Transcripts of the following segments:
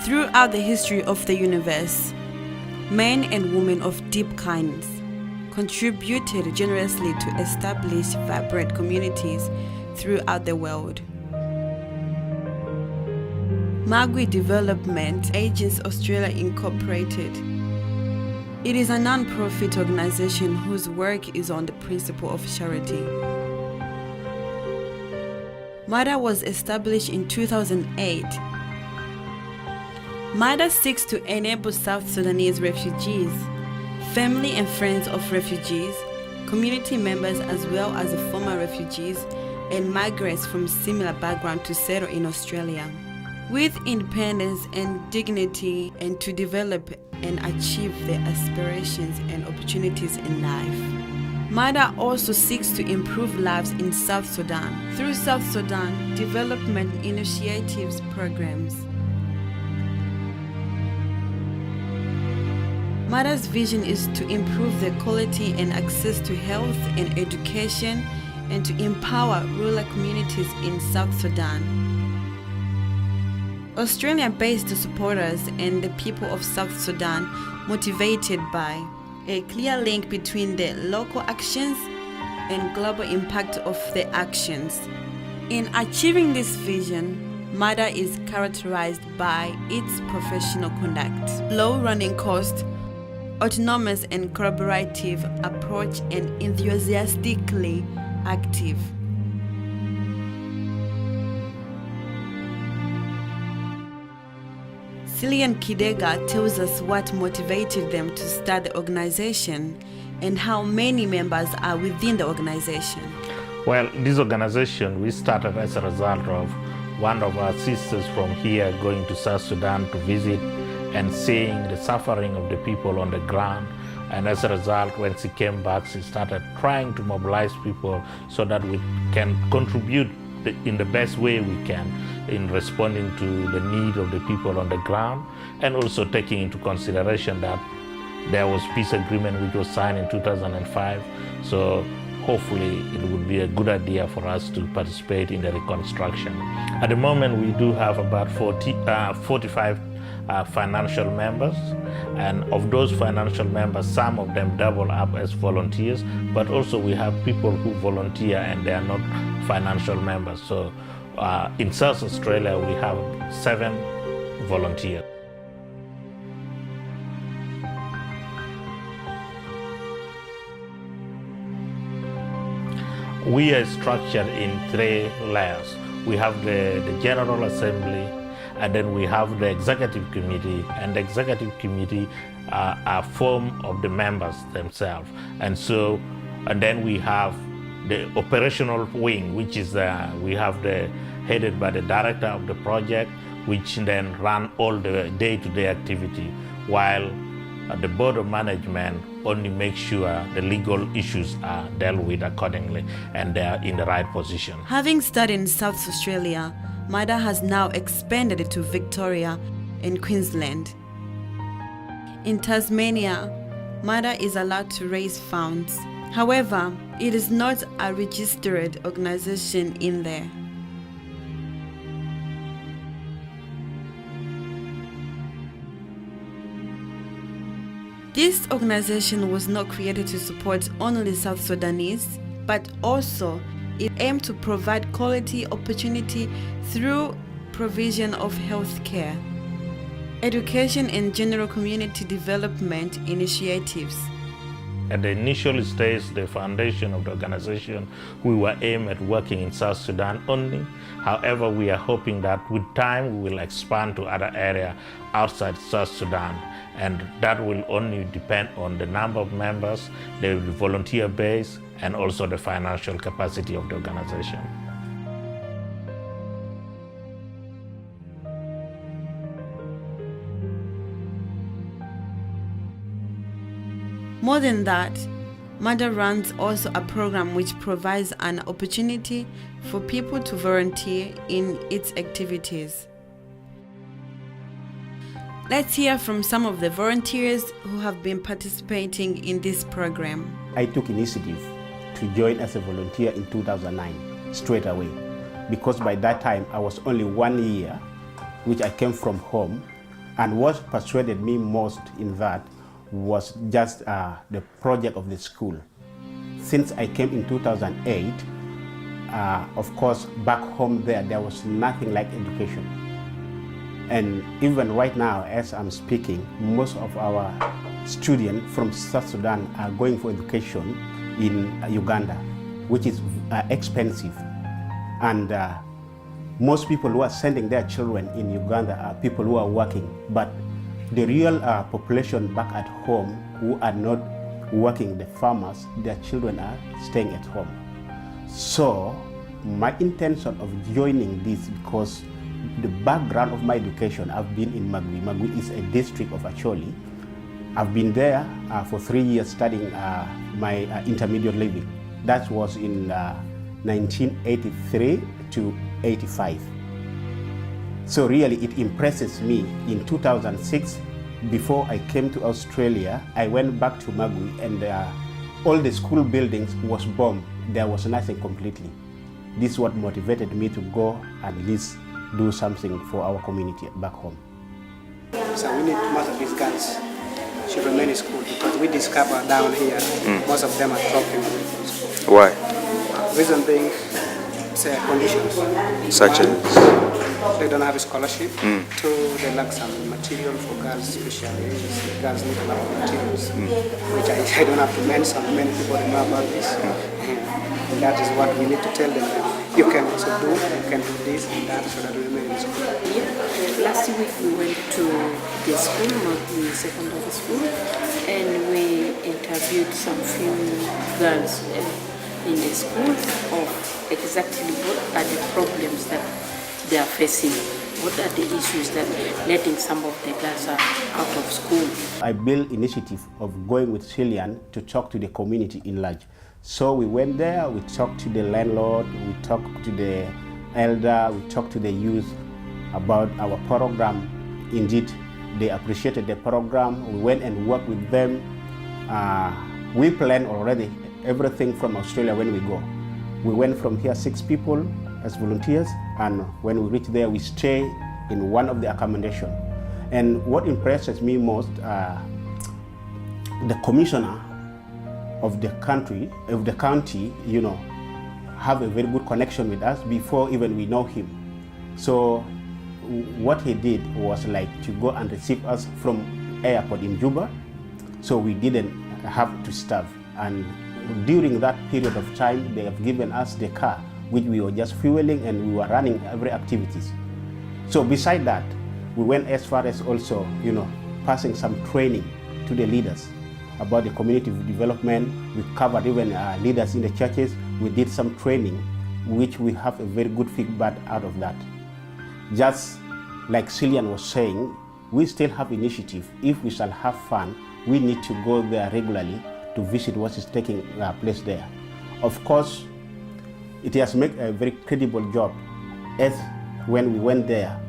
Throughout the history of the universe, men and women of deep kindness contributed generously to establish vibrant communities throughout the world. Magwi Development Agents Australia Incorporated. It is a non-profit organization whose work is on the principle of charity. MADA was established in 2008. MADA seeks to enable South Sudanese refugees, family and friends of refugees, community members as well as the former refugees and migrants from similar background to settle in Australia with independence and dignity, and to develop and achieve their aspirations and opportunities in life. MADA also seeks to improve lives in South Sudan through South Sudan Development Initiatives programs. MADA's vision is to improve the quality and access to health and education and to empower rural communities in South Sudan. Australia-based supporters and the people of South Sudan motivated by a clear link between the local actions and global impact of the actions. In achieving this vision, MADA is characterized by its professional conduct, low running cost, autonomous and collaborative approach, and enthusiastically active. Cillian Kidega tells us what motivated them to start the organization and how many members are within the organization. Well, this organization we started as a result of one of our sisters from here going to South Sudan to visit and seeing the suffering of the people on the ground. And as a result, when she came back, she started trying to mobilize people so that we can contribute in the best way we can in responding to the need of the people on the ground, and also taking into consideration that there was peace agreement which was signed in 2005. So hopefully it would be a good idea for us to participate in the reconstruction. At the moment, we do have about 45 financial members, and of those financial members, some of them double up as volunteers, but also we have people who volunteer and they are not financial members. So in South Australia, we have 7 volunteers. We are structured in 3 layers. We have the General Assembly, and then we have the Executive Committee, and the Executive Committee are formed of the members themselves. And then we have the operational wing, which is we have headed by the director of the project, which then run all the day-to-day activity, while the board of management only makes sure the legal issues are dealt with accordingly and they are in the right position. Having started in South Australia, MADA has now expanded to Victoria and Queensland. In Tasmania, MADA is allowed to raise funds. However, it is not a registered organization in there. This organization was not created to support only South Sudanese, but also it aimed to provide quality opportunity through provision of health care, education and general community development initiatives. At the initial stage, the foundation of the organization, we were aimed at working in South Sudan only. However, we are hoping that with time we will expand to other areas outside South Sudan, and that will only depend on the number of members, the volunteer base, and also the financial capacity of the organization. More than that, MADA runs also a program which provides an opportunity for people to volunteer in its activities. Let's hear from some of the volunteers who have been participating in this program. I took initiative to join as a volunteer in 2009, straight away, because by that time I was only 1 year, which I came from home And what persuaded me most in that was just the project of the school. Since I came in 2008, of course, back home there was nothing like education. And even right now, as I'm speaking, most of our students from South Sudan are going for education in Uganda, which is expensive. And most people who are sending their children in Uganda are people who are working. But the real population back at home who are not working, the farmers, their children are staying at home. So my intention of joining this, because the background of my education, I've been in Magwi. Magwi is a district of Acholi. I've been there for 3 years studying my intermediate level. That was in 1983 to 85. So really it impresses me. In 2006, before I came to Australia, I went back to Magwi and all the school buildings was bombed. There was nothing completely. This is what motivated me to go and at least do something for our community back home. So we need most of these girls should remain in school, because we discover down here most of them are dropping away from school. Why? Reason being, say, conditions. Such One, as? they don't have a scholarship. Two, they lack some material for girls, especially. Girls need a lot of materials, which I don't have to mention. Many people don't know about this. And that is what we need to tell them. You can also do, you can do this and that, so that we remain in school. Last week we went to the school, Magwi Secondary School, and we interviewed some few girls in the school of exactly what are the problems that they are facing, what are the issues that letting some of the girls are out of school. I built initiative of going with Cillian to talk to the community in large. So we went there, we talked to the landlord, we talked to the elder, we talked to the youth about our program. Indeed, they appreciated the program. We went and worked with them. We planned already everything from Australia when we go. We went from here 6 people as volunteers, and when we reach there, we stay in one of the accommodation. And what impresses me most, the commissioner of the county, you know, have a very good connection with us before even we know him. So what he did was like to go and receive us from airport in Juba, so we didn't have to starve. And during that period of time, they have given us the car, which we were just fueling, and we were running every activities. So beside that, we went as far as also, you know, passing some training to the leaders about the community development. We covered even leaders in the churches. We did some training, which we have a very good feedback out of that. Just like Cillian was saying, we still have initiative. If we shall have fun, we need to go there regularly to visit what is taking place there. Of course, it has made a very credible job, as when we went there,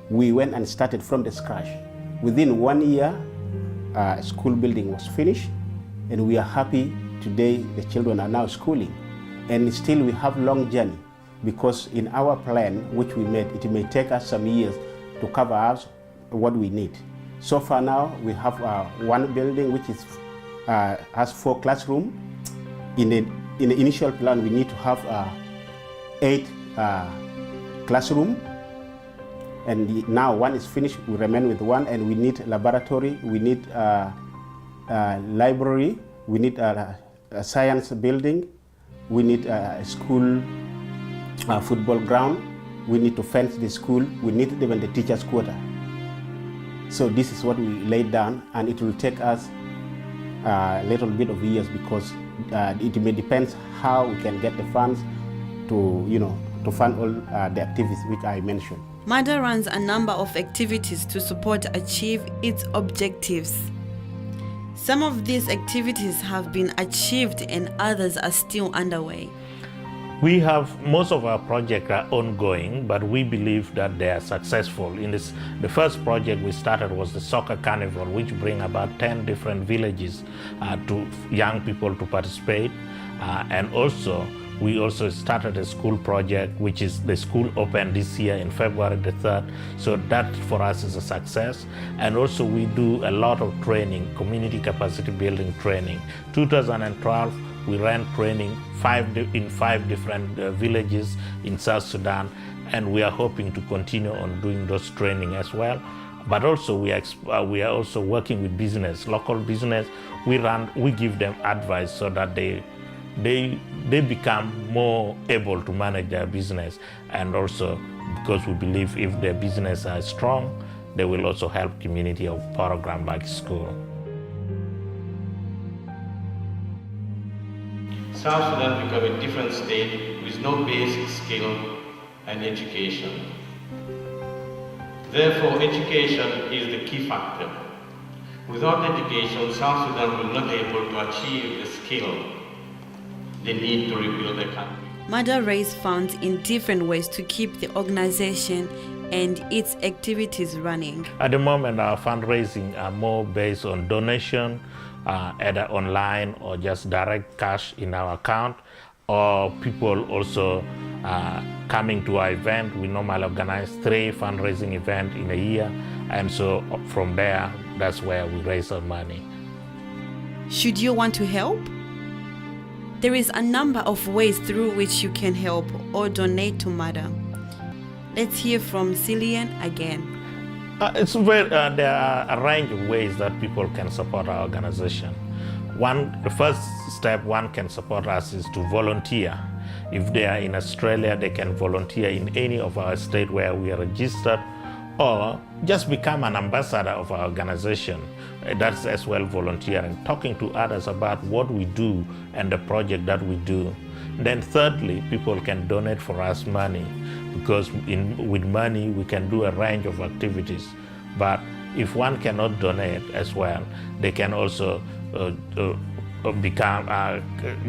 we went and started from the scratch. Within 1 year, school building was finished, and we are happy today the children are now schooling. And still we have long journey, because in our plan which we made, it may take us some years to cover us what we need. So far now we have one building which is has 4 classrooms. In the initial plan we need to have 8 classrooms, and now 1 is finished. We remain with 1, and we need laboratory, we need library, we need a science building, we need a school football ground, we need to fence the school, we need even the teachers' quarter. So this is what we laid down, and it will take us a little bit of years, because it may depend how we can get the funds to, you know, to fund all the activities which I mentioned. MADA runs a number of activities to support achieve its objectives. Some of these activities have been achieved and others are still underway. We have, most of our projects are ongoing, but we believe that they are successful. The first project we started was the soccer carnival, which bring about 10 different villages to young people to participate. And also We also started a school project, which is the school opened this year in February the 3rd. So that for us is a success. And also we do a lot of training, community capacity building training. 2012, we ran training in five different villages in South Sudan, and we are hoping to continue on doing those training as well. But also we are also working with business, local business. We give them advice so that they become more able to manage their business, and also because we believe if their business are strong, they will also help community of program like school. South Sudan become a different state with no basic skill and education. Therefore, education is the key factor. Without education, South Sudan will not be able to achieve the skill they need to rebuild their country. MADA raised funds in different ways to keep the organization and its activities running. At the moment, our fundraising are more based on donation, either online or just direct cash in our account, or people also coming to our event. We normally organize 3 fundraising events in a year, and so from there, that's where we raise our money. Should you want to help? There is a number of ways through which you can help or donate to MADA. Let's hear from Cillian again. There are a range of ways that people can support our organization. The first step one can support us is to volunteer. If they are in Australia, they can volunteer in any of our states where we are registered, or just become an ambassador of our organization. That's as well volunteering, talking to others about what we do and the project that we do. Then thirdly, people can donate for us money, because with money we can do a range of activities. But if one cannot donate as well, they can also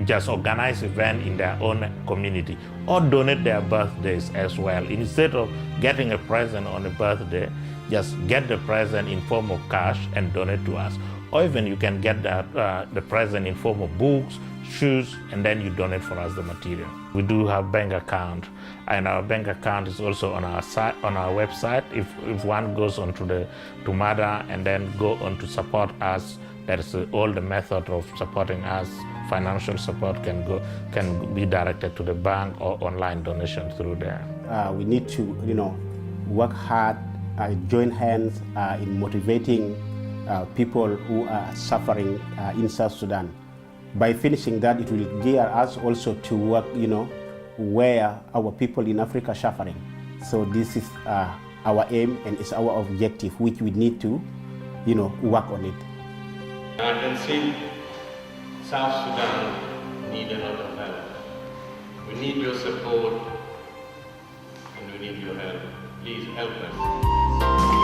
just organize event in their own community, or donate their birthdays as well. Instead of getting a present on a birthday, just get the present in form of cash and donate to us. Or even you can get the present in form of books, shoes, and then you donate for us the material. We do have bank account, and our bank account is also on our site, on our website. If one goes onto to MADA and then go on to support us, that is all the method of supporting us. Financial support can be directed to the bank or online donation through there. We need to, work hard, join hands in motivating people who are suffering in South Sudan. By finishing that, it will gear us also to work, where our people in Africa are suffering. So this is our aim, and it's our objective, which we need to, work on it. I can see South Sudan need a lot of help. We need your support, and we need your help. Please help us.